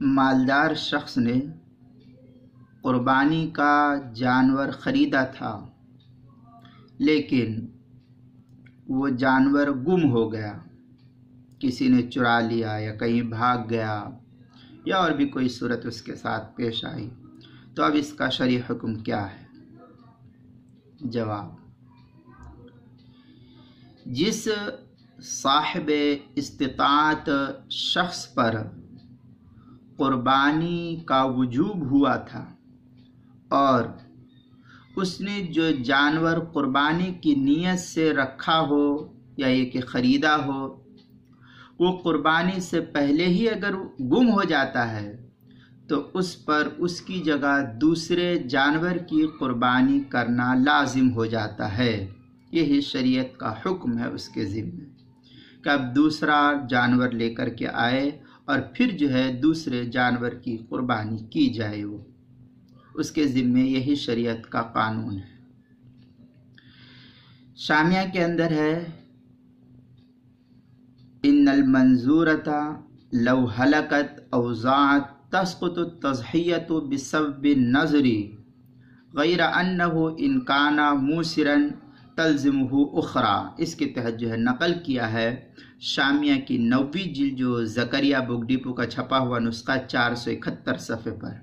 مالدار شخص نے قربانی کا جانور خریدا تھا، لیکن وہ جانور گم ہو گیا، کسی نے چرا لیا یا کہیں بھاگ گیا یا اور بھی کوئی صورت اس کے ساتھ پیش آئی، تو اب اس کا شرعی حکم کیا ہے؟ جواب: جس صاحب استطاعت شخص پر قربانی کا وجوب ہوا تھا اور اس نے جو جانور قربانی کی نیت سے رکھا ہو یا یہ کہ خریدا ہو، وہ قربانی سے پہلے ہی اگر گم ہو جاتا ہے تو اس پر اس کی جگہ دوسرے جانور کی قربانی کرنا لازم ہو جاتا ہے۔ یہی شریعت کا حکم ہے اس کے ذمے کہ اب دوسرا جانور لے کر کے آئے اور پھر جو ہے دوسرے جانور کی قربانی کی جائے، وہ اس کے ذمے یہی شریعت کا قانون ہے۔ شامیہ کے اندر ہے: ان المنظورۃ لو ہلکت او ضاعت تسقط التضحیۃ بسبب النظر غیر انہ ان کان موسرا تلزمہ اخری۔ اس کے تحت جو ہے نقل کیا ہے شامیہ کی 9ویں جلد جو زکریا بک ڈپو کا چھپا ہوا نسخہ 471 صفحے پر،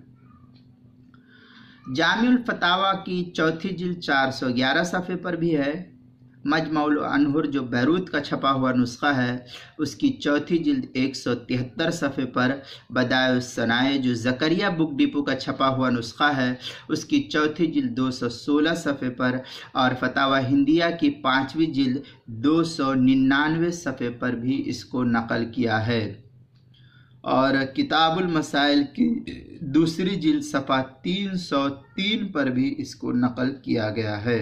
جامع الفتاویٰ کی 4تھی جلد 411 صفحے پر بھی ہے، مجمع الانہر جو بیروت کا چھپا ہوا نسخہ ہے اس کی 4تھی جلد 173 صفحے پر، بدائع الصنائع جو زکریا بک ڈپو کا چھپا ہوا نسخہ ہے اس کی 4تھی جلد 216 صفحے پر، اور فتاوی ہندیہ کی 5ویں جلد 299 صفحے پر بھی اس کو نقل کیا ہے، اور کتاب المسائل کی 2 جلد صفحہ 303 پر بھی اس کو نقل کیا گیا ہے۔